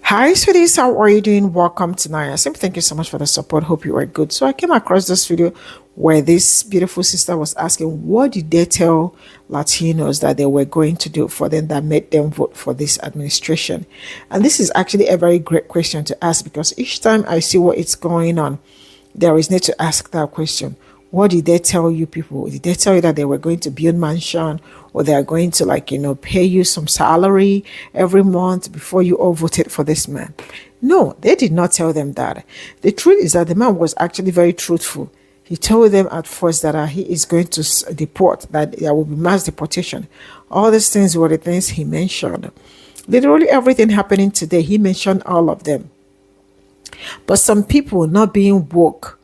Hi, sweeties. How are you doing? Welcome to Naya. Sim, thank you so much for the support. Hope you are good. So I came across this video where this beautiful sister was asking, what did they tell Latinos that they were going to do for them that made them vote for this administration? And this is actually a very great question to ask because each time I see what is going on, there is need to ask that question. What did they tell you people? Did they tell you that they were going to build mansion or they are going to pay you some salary every month before you all voted for this man? No, they did not tell them that. The truth is that the man was actually very truthful. He told them at first that he is going to deport, that there will be mass deportation. All these things were the things he mentioned. Literally everything happening today, he mentioned all of them. But some people not being woke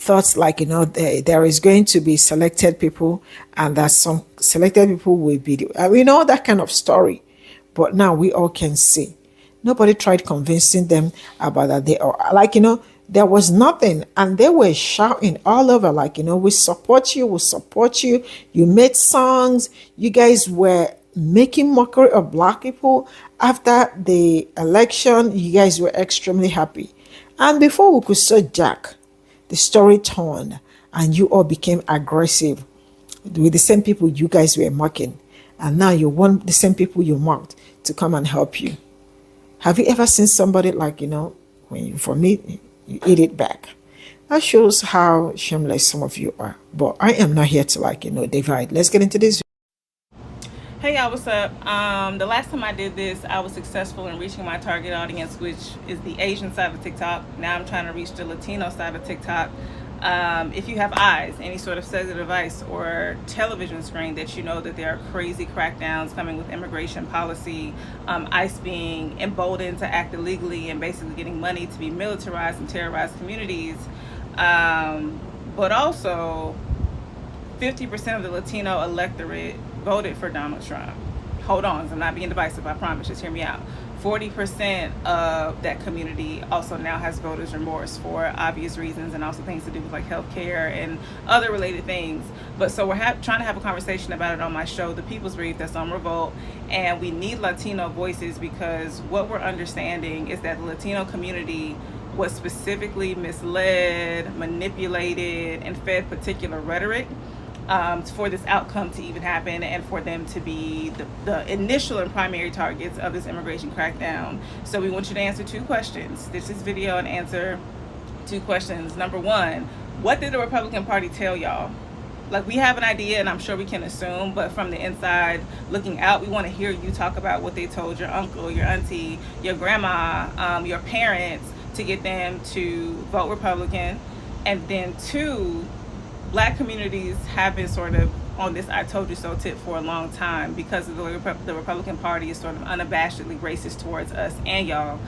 thoughts there is going to be selected people and that some selected people will be we know that kind of story, but now we all can see nobody tried convincing them about that. They are there was nothing, and they were shouting all over we support you, we support you. You made songs, you guys were making mockery of black people. After the election, you guys were extremely happy, and before we could say jack, the story turned and you all became aggressive with the same people you guys were mocking. And now you want the same people you mocked to come and help you. Have you ever seen somebody for me, you eat it back? That shows how shameless some of you are. But I am not here to divide. Let's get into this. Hey y'all, what's up? The last time I did this, I was successful in reaching my target audience, which is the Asian side of TikTok. Now I'm trying to reach the Latino side of TikTok. If you have eyes, any sort of cellular device or television screen that you know that there are crazy crackdowns coming with immigration policy, ICE being emboldened to act illegally and basically getting money to be militarized and terrorize communities, but also 50% of the Latino electorate voted for Donald Trump. Hold on, I'm not being divisive, I promise, just hear me out. 40% of that community also now has voters remorse for obvious reasons, and also things to do with healthcare and other related things. But so we're trying to have a conversation about it on my show, The People's Brief, that's on Revolt, and we need Latino voices because what we're understanding is that the Latino community was specifically misled, manipulated, and fed particular rhetoric for this outcome to even happen and for them to be the initial and primary targets of this immigration crackdown. So we want you to answer two questions. This video and answer two questions. Number one, what did the Republican Party tell y'all? We have an idea and I'm sure we can assume, but from the inside looking out, we want to hear you talk about what they told your uncle, your auntie, your grandma, your parents to get them to vote Republican. And then two, Black communities have been sort of on this I told you so tip for a long time because of the Republican Party is sort of unabashedly racist towards us and y'all.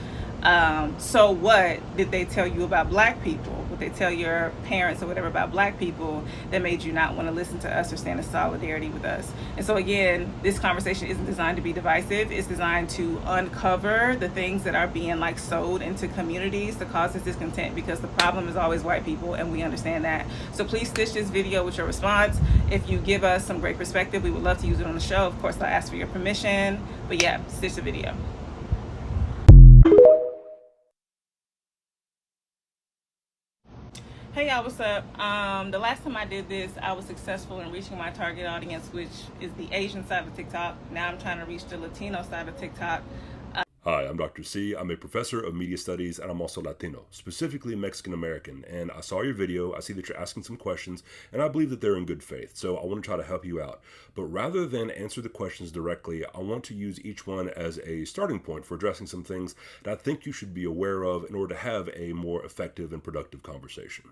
So what did they tell you about Black people? What they tell your parents or whatever about Black people that made you not want to listen to us or stand in solidarity with us? And so again, this conversation isn't designed to be divisive. It's designed to uncover the things that are being sold into communities to cause this discontent, because the problem is always white people and we understand that. So please stitch this video with your response. If you give us some great perspective, we would love to use it on the show. Of course, I'll ask for your permission, but yeah, stitch the video. Hey y'all, what's up? The last time I did this, I was successful in reaching my target audience, which is the Asian side of TikTok. Now I'm trying to reach the Latino side of TikTok. Hi, I'm Dr. C. I'm a professor of media studies and I'm also Latino, specifically Mexican American. And I saw your video, I see that you're asking some questions, and I believe that they're in good faith. So I want to try to help you out. But rather than answer the questions directly, I want to use each one as a starting point for addressing some things that I think you should be aware of in order to have a more effective and productive conversation.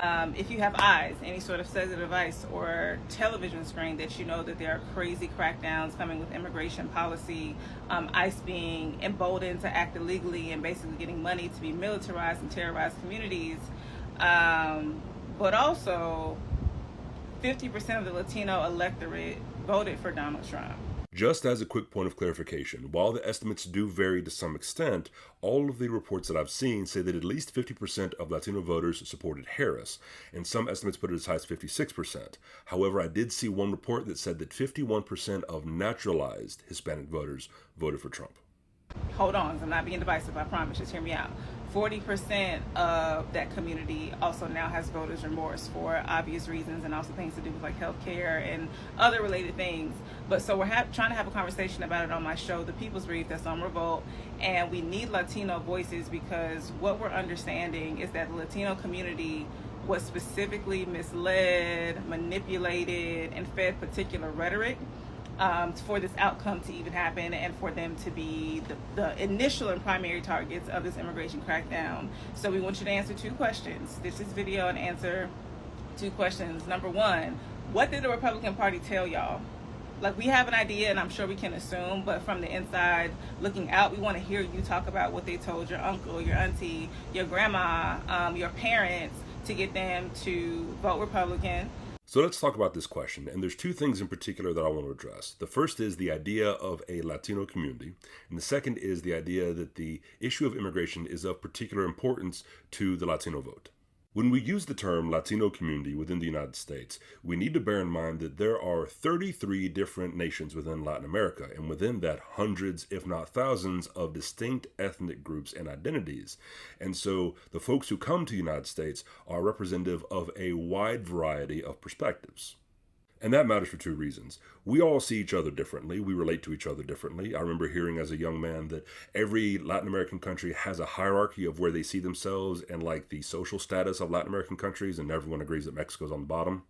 If you have eyes, any sort of cellular device or television screen that you know that there are crazy crackdowns coming with immigration policy, ICE being emboldened to act illegally and basically getting money to be militarized and terrorize communities, but also 50% of the Latino electorate voted for Donald Trump. Just as a quick point of clarification, while the estimates do vary to some extent, all of the reports that I've seen say that at least 50% of Latino voters supported Harris, and some estimates put it as high as 56%. However, I did see one report that said that 51% of naturalized Hispanic voters voted for Trump. hold on, 'cause I'm not being divisive, I promise, just hear me out. 40% of that community also now has voter's remorse for obvious reasons, and also things to do with like healthcare and other related things. But so we're trying to have a conversation about it on my show, The People's Brief, that's on Revolt, and we need Latino voices because what we're understanding is that the Latino community was specifically misled, manipulated, and fed particular rhetoric for this outcome to even happen, and for them to be the initial and primary targets of this immigration crackdown. So we want you to answer two questions. This is video and answer two questions. Number one, what did the Republican Party tell y'all? Like, we have an idea, and I'm sure we can assume, but from the inside looking out, we want to hear you talk about what they told your uncle, your auntie, your grandma, your parents, to get them to vote Republican. So let's talk about this question, and there's two things in particular that I want to address. The first is the idea of a Latino community, and the second is the idea that the issue of immigration is of particular importance to the Latino vote. When we use the term Latino community within the United States, we need to bear in mind that there are 33 different nations within Latin America, and within that hundreds, if not thousands, of distinct ethnic groups and identities. And so the folks who come to the United States are representative of a wide variety of perspectives. And that matters for two reasons. We all see each other differently. We relate to each other differently. I remember hearing as a young man that every Latin American country has a hierarchy of where they see themselves and like the social status of Latin American countries, and everyone agrees that Mexico's on the bottom.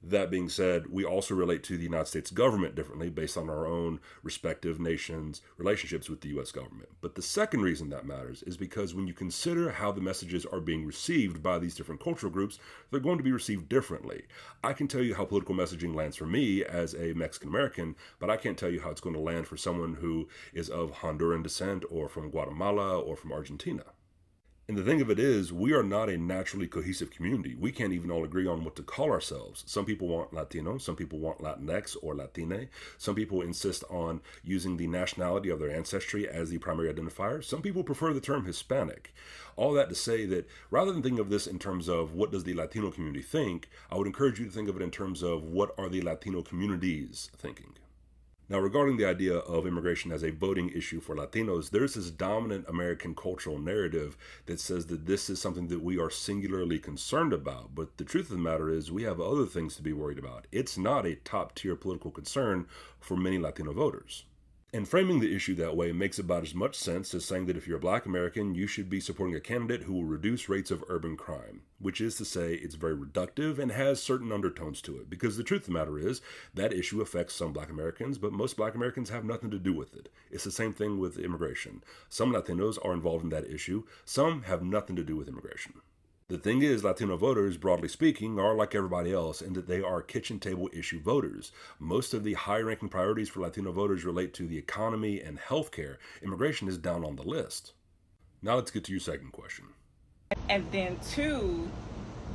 That being said, we also relate to the United States government differently based on our own respective nations' relationships with the U.S. government. But the second reason that matters is because when you consider how the messages are being received by these different cultural groups, they're going to be received differently. I can tell you how political messaging lands for me as a Mexican American, but I can't tell you how it's going to land for someone who is of Honduran descent or from Guatemala or from Argentina. And the thing of it is, we are not a naturally cohesive community. We can't even all agree on what to call ourselves. Some people want Latino, some people want Latinx or Latine. Some people insist on using the nationality of their ancestry as the primary identifier. Some people prefer the term Hispanic. All that to say that rather than think of this in terms of what does the Latino community think, I would encourage you to think of it in terms of what are the Latino communities thinking. Now, regarding the idea of immigration as a voting issue for Latinos, there's this dominant American cultural narrative that says that this is something that we are singularly concerned about. But the truth of the matter is we have other things to be worried about. It's not a top-tier political concern for many Latino voters. And framing the issue that way makes about as much sense as saying that if you're a Black American, you should be supporting a candidate who will reduce rates of urban crime, which is to say it's very reductive and has certain undertones to it. Because the truth of the matter is that issue affects some Black Americans, but most Black Americans have nothing to do with it. It's the same thing with immigration. Some Latinos are involved in that issue. Some have nothing to do with immigration. The thing is, Latino voters, broadly speaking, are like everybody else in that they are kitchen table issue voters. Most of the high-ranking priorities for Latino voters relate to the economy and healthcare. Immigration is down on the list. Now let's get to your second question. And then two,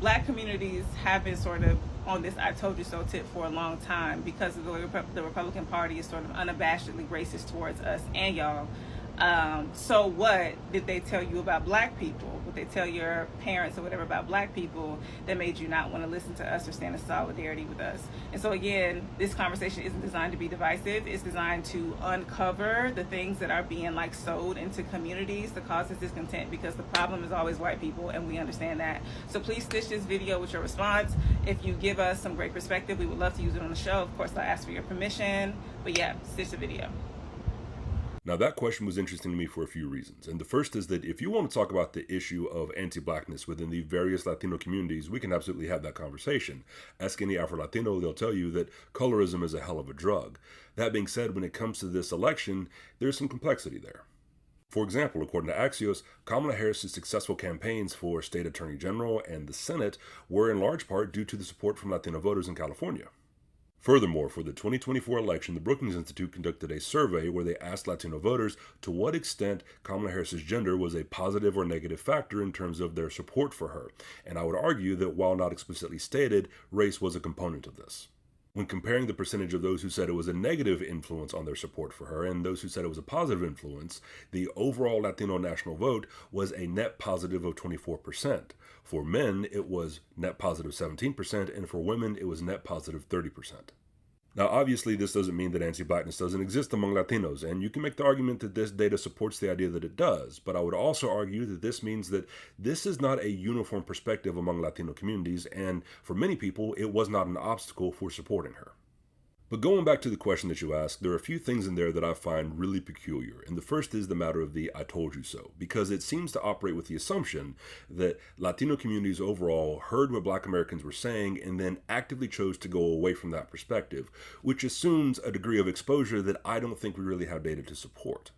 Black communities have been sort of on this I told you so tip for a long time because of the Republican Party is sort of unabashedly racist towards us and y'all. So what did they tell you about Black people? What they tell your parents or whatever about Black people that made you not want to listen to us or stand in solidarity with us? And so again, this conversation isn't designed to be divisive. It's designed to uncover the things that are being like sowed into communities to cause this discontent, because the problem is always white people, and we understand that. So please stitch this video with your response. If you give us some great perspective, we would love to use it on the show. Of course, I'll ask for your permission, but yeah, stitch the video. Now, that question was interesting to me for a few reasons. And the first is that if you want to talk about the issue of anti-Blackness within the various Latino communities, we can absolutely have that conversation. Ask any Afro-Latino, they'll tell you that colorism is a hell of a drug. That being said, when it comes to this election, there's some complexity there. For example, according to Axios, Kamala Harris's successful campaigns for state attorney general and the Senate were in large part due to the support from Latino voters in California. Furthermore, for the 2024 election, the Brookings Institute conducted a survey where they asked Latino voters to what extent Kamala Harris's gender was a positive or negative factor in terms of their support for her. And I would argue that while not explicitly stated, race was a component of this. When comparing the percentage of those who said it was a negative influence on their support for her and those who said it was a positive influence, the overall Latino national vote was a net positive of 24%. For men, it was net positive 17%, and for women, it was net positive 30%. Now, obviously, this doesn't mean that anti-Blackness doesn't exist among Latinos, and you can make the argument that this data supports the idea that it does, but I would also argue that this means that this is not a uniform perspective among Latino communities, and for many people, it was not an obstacle for supporting her. But going back to the question that you asked, there are a few things in there that I find really peculiar. And the first is the matter of the "I told you so," because it seems to operate with the assumption that Latino communities overall heard what Black Americans were saying and then actively chose to go away from that perspective, which assumes a degree of exposure that I don't think we really have data to support.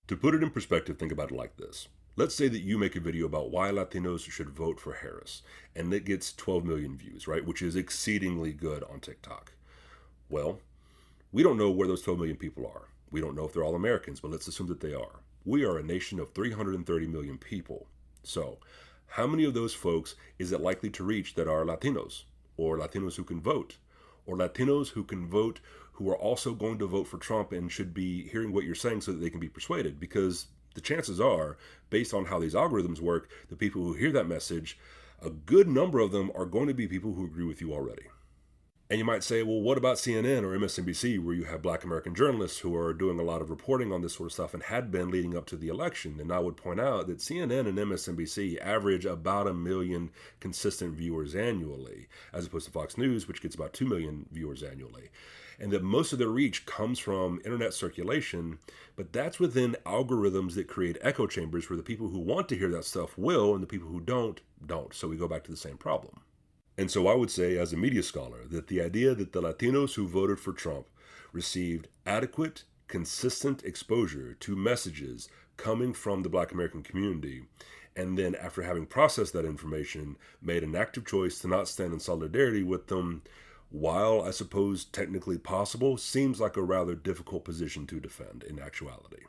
To put it in perspective, think about it like this. Let's say that you make a video about why Latinos should vote for Harris, and it gets 12 million views, right? Which is exceedingly good on TikTok. Well, we don't know where those 12 million people are. We don't know if they're all Americans, but let's assume that they are. We are a nation of 330 million people. So, how many of those folks is it likely to reach that are Latinos, or Latinos who can vote, or Latinos who can vote who are also going to vote for Trump and should be hearing what you're saying so that they can be persuaded? Because the chances are, based on how these algorithms work, the people who hear that message, a good number of them are going to be people who agree with you already. And you might say, well, what about CNN or MSNBC, where you have Black American journalists who are doing a lot of reporting on this sort of stuff and had been leading up to the election? And I would point out that CNN and MSNBC average about 1 million consistent viewers annually, as opposed to Fox News, which gets about 2 million viewers annually. And that most of their reach comes from internet circulation, but that's within algorithms that create echo chambers where the people who want to hear that stuff will, and the people who don't. So we go back to the same problem. And so I would say, as a media scholar, that the idea that the Latinos who voted for Trump received adequate, consistent exposure to messages coming from the Black American community, and then after having processed that information, made an active choice to not stand in solidarity with them, while I suppose technically possible, seems like a rather difficult position to defend in actuality.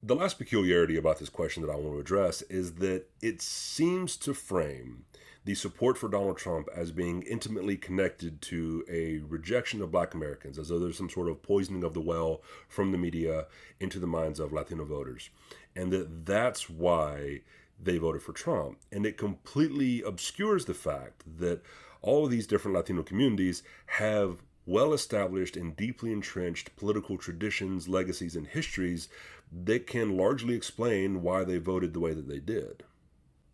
The last peculiarity about this question that I want to address is that it seems to frame the support for Donald Trump as being intimately connected to a rejection of Black Americans, as though there's some sort of poisoning of the well from the media into the minds of Latino voters, and that's why they voted for Trump. And it completely obscures the fact that all of these different Latino communities have well-established and deeply entrenched political traditions, legacies, and histories that can largely explain why they voted the way that they did.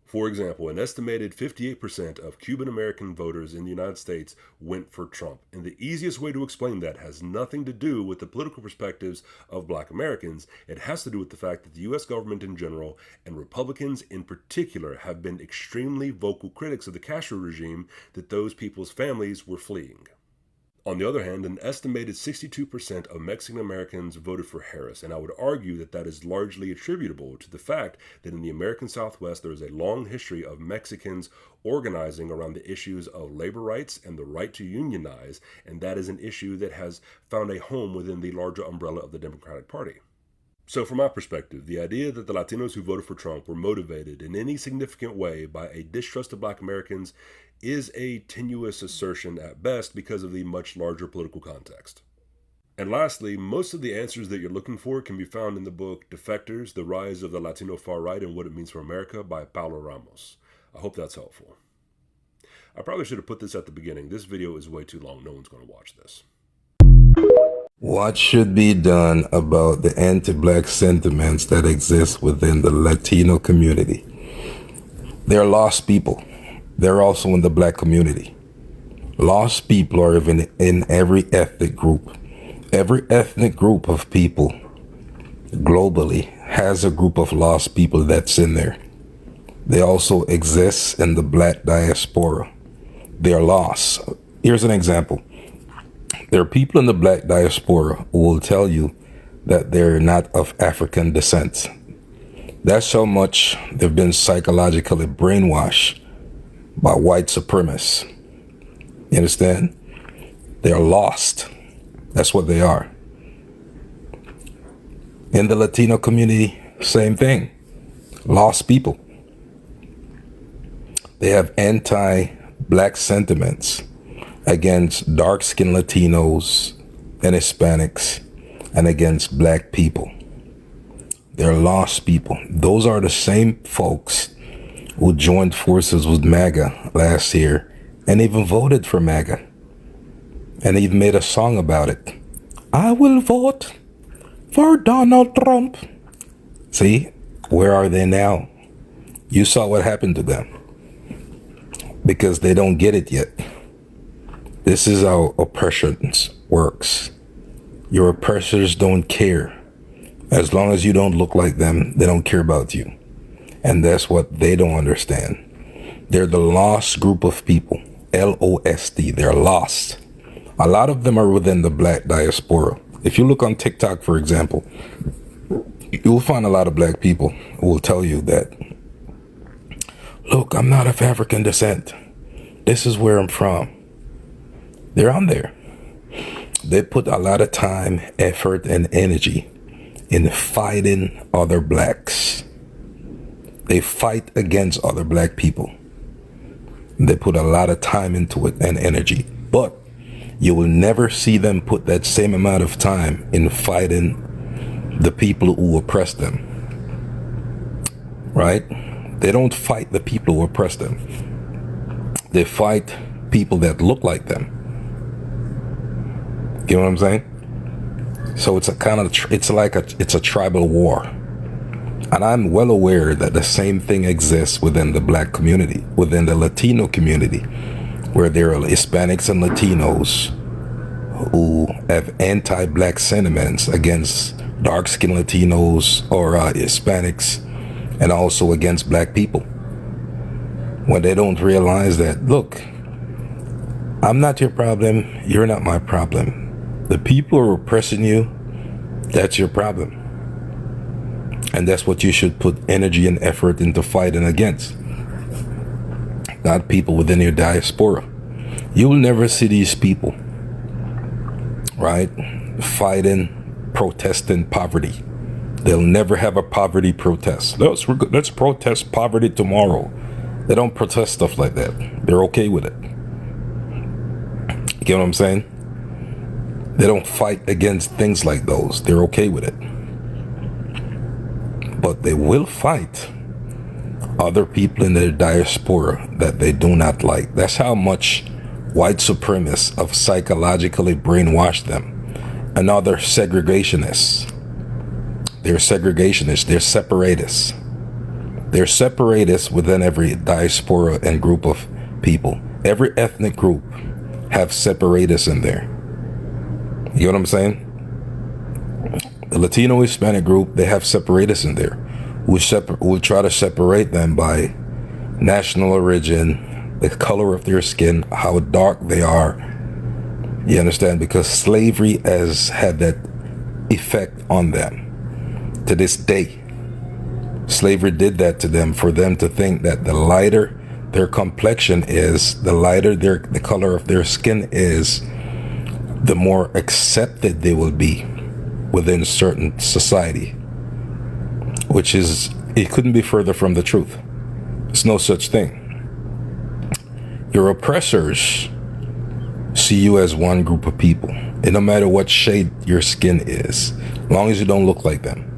For example, an estimated 58% of Cuban American voters in the United States went for Trump. And the easiest way to explain that has nothing to do with the political perspectives of Black Americans. It has to do with the fact that the U.S. government in general, and Republicans in particular, have been extremely vocal critics of the Castro regime that those people's families were fleeing. On the other hand, an estimated 62% of Mexican Americans voted for Harris, and I would argue that that is largely attributable to the fact that in the American Southwest there is a long history of Mexicans organizing around the issues of labor rights and the right to unionize, and that is an issue that has found a home within the larger umbrella of the Democratic Party. So from my perspective, the idea that the Latinos who voted for Trump were motivated in any significant way by a distrust of Black Americans is a tenuous assertion at best because of the much larger political context. And lastly, most of the answers that you're looking for can be found in the book Defectors, The Rise of the Latino Far Right and What It Means for America by Paulo Ramos. I hope that's helpful. I probably should have put this at the beginning. This video is way too long. No one's going to watch this. What should be done about the anti-Black sentiments that exist within the Latino community? They're lost people. They're also in the Black community. Lost people are even in every ethnic group. Every ethnic group of people globally has a group of lost people that's in there. They also exist in the Black diaspora. They are lost. Here's an example. There are people in the Black diaspora who will tell you that they're not of African descent. That's how much they've been psychologically brainwashed by white supremacists. You understand? They're lost. That's what they are. In the Latino community, same thing. Lost people. They have anti-Black sentiments against dark-skinned Latinos and Hispanics and against Black people. They're lost people. Those are the same folks who joined forces with MAGA last year and even voted for MAGA. And he made a song about it. I will vote for Donald Trump. See, where are they now? You saw what happened to them. Because they don't get it yet. This is how oppression works. Your oppressors don't care. As long as you don't look like them, they don't care about you. And that's what they don't understand. They're the lost group of people. L-O-S-T. They're lost. A lot of them are within the black diaspora. If you look on TikTok, for example, you'll find a lot of black people who will tell you that, look, I'm not of African descent. This is where I'm from. They're on there. They put a lot of time, effort, and energy in fighting other blacks. They fight against other black people. They put a lot of time into it and energy. But you will never see them put that same amount of time in fighting the people who oppress them. Right? They don't fight the people who oppress them. They fight people that look like them. You know what I'm saying? So it's a kind of, it's a tribal war. And I'm well aware that the same thing exists within the black community, within the Latino community, where there are Hispanics and Latinos who have anti-black sentiments against dark-skinned Latinos or Hispanics, and also against black people. When they don't realize that, look, I'm not your problem, you're not my problem. The people who are oppressing you, that's your problem. And that's what you should put energy and effort into fighting against. Not people within your diaspora. You will never see these people, right, fighting, protesting poverty. They'll never have a poverty protest. Let's protest poverty tomorrow. They don't protest stuff like that. They're okay with it. You get what I'm saying? They don't fight against things like those. They're okay with it. But they will fight other people in their diaspora that they do not like. That's how much white supremacists have psychologically brainwashed them. And other segregationists. They're segregationists. They're separatists. They're separatists within every diaspora and group of people. Every ethnic group have separatists in there. You know what I'm saying? The Latino Hispanic group, they have separatists in there. We'll try to separate them by national origin, the color of their skin, how dark they are. You understand? Because slavery has had that effect on them to this day. Slavery did that to them, for them to think that the lighter their complexion is, the lighter the color of their skin is, the more accepted they will be within certain society. Which is, it couldn't be further from the truth. There's no such thing. Your oppressors see you as one group of people. And no matter what shade your skin is, as long as you don't look like them,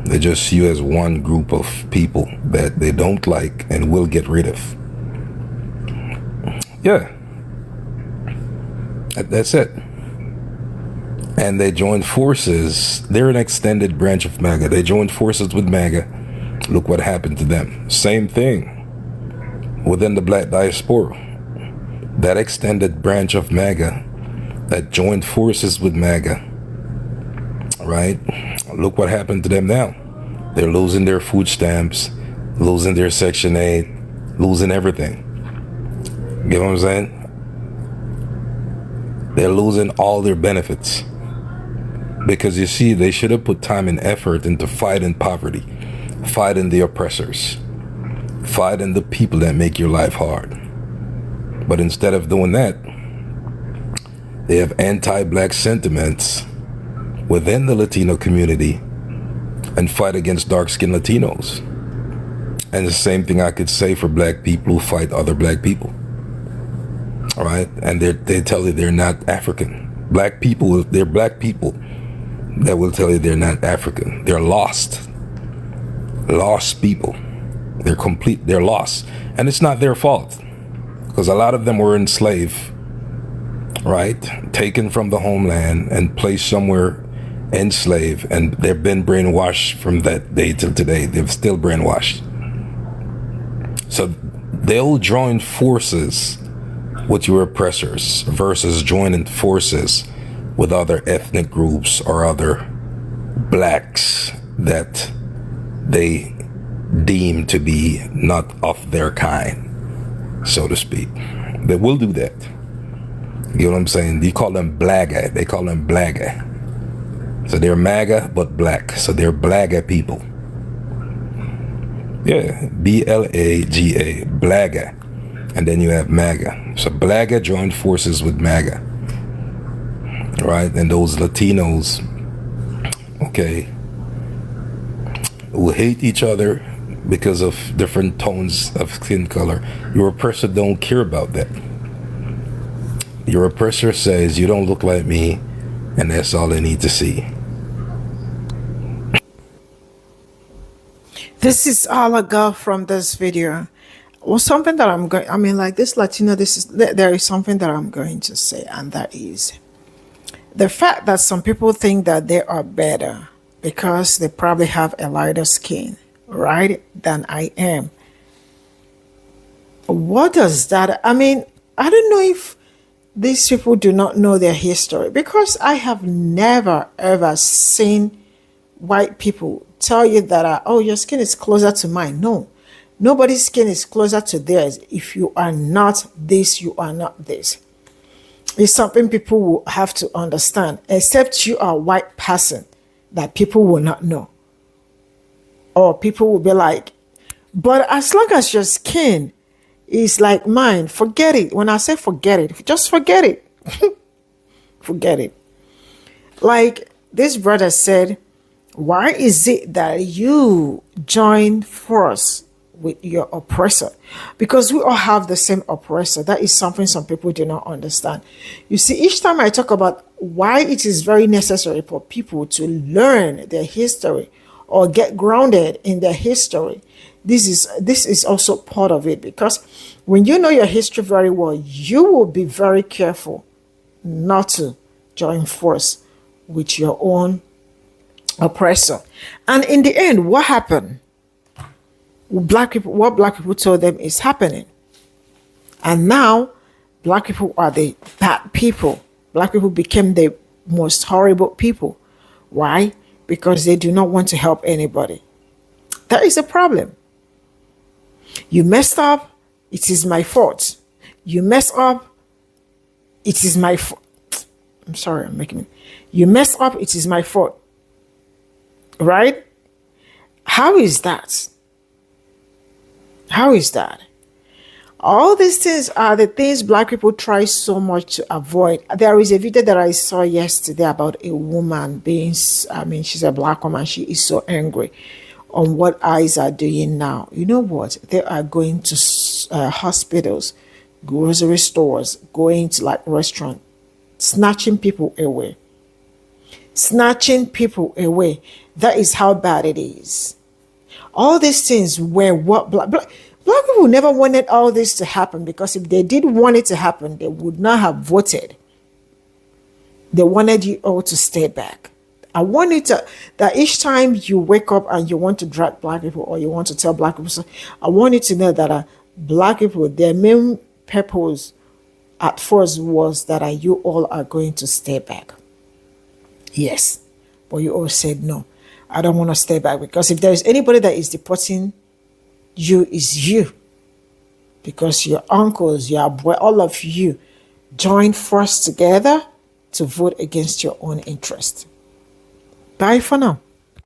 they just see you as one group of people that they don't like and will get rid of. Yeah. That's it. And they joined forces. They're an extended branch of MAGA. They joined forces with MAGA. Look what happened to them. Same thing within the black diaspora. That extended branch of MAGA that joined forces with MAGA, right? Look what happened to them now. They're losing their food stamps, losing their Section 8, losing everything. You know what I'm saying? They're losing all their benefits. Because you see, they should have put time and effort into fighting poverty, fighting the oppressors, fighting the people that make your life hard. But instead of doing that, they have anti-black sentiments within the Latino community and fight against dark-skinned Latinos. And the same thing I could say for black people who fight other black people. All right? And they tell you they're not African. Black people, they're black people that will tell you they're not African. They're lost. Lost people. They're lost. And it's not their fault. Because a lot of them were enslaved right? Taken from the homeland and placed somewhere enslaved, and they've been brainwashed from that day till today. They've still brainwashed. So they'll join forces with your oppressors versus joining forces with other ethnic groups or other blacks that they deem to be not of their kind, so to speak. They will do that. You know what I'm saying? You call them blagga. They call them blagga. So they're MAGA but black. So they're blagga people. Yeah, BLAGA, blagga. And then you have MAGA. So blagga joined forces with MAGA. Right? And those Latinos, okay, who hate each other because of different tones of skin color. Your oppressor don't care about that. Your oppressor says, you don't look like me, and that's all they need to see. This is all I got from this video. Well, something that like this Latino, there is something that I'm going to say, and that is the fact that some people think that they are better because they probably have a lighter skin, right, than I am. What does that, I don't know if these people do not know their history, because I have never ever seen white people tell you that, oh, your skin is closer to mine. No, nobody's skin is closer to theirs. If you are not this, you are not this. It's something people will have to understand, except you are a white person, that people will not know. Or people will be like, but as long as your skin is like mine, forget it. When I say forget it, just forget it. Forget it. Like this brother said, why is it that you join force with your oppressor? Because we all have the same oppressor. That is something some people do not understand. You see, each time I talk about why it is very necessary for people to learn their history or get grounded in their history, this is also part of it. Because when you know your history very well, you will be very careful not to join force with your own oppressor. And in the end, what happened? What black people told them is happening. And now black people are the bad people. Black people became the most horrible people. Why? Because they do not want to help anybody. That is a problem. You messed up, it is my fault. You messed up, it is my fault. I'm sorry, you messed up, it is my fault. Right? How is that? How is that? All these things are the things black people try so much to avoid. There is a video that I saw yesterday about a woman being, she's a black woman. She is so angry on what eyes are doing now. You know what? They are going to hospitals, grocery stores, going to like restaurants, snatching people away. Snatching people away. That is how bad it is. All these things were what black people never wanted all this to happen, because if they did want it to happen, they would not have voted. They wanted you all to stay back. I want you to, that each time you wake up and you want to drag black people, or you want to tell black people, I want you to know that black people, their main purpose at first was that you all are going to stay back. Yes, but you all said no. I don't want to stay back, because if there is anybody that is deporting you, is you. Because your uncles, your boy, all of you joined force together to vote against your own interest. Bye for now.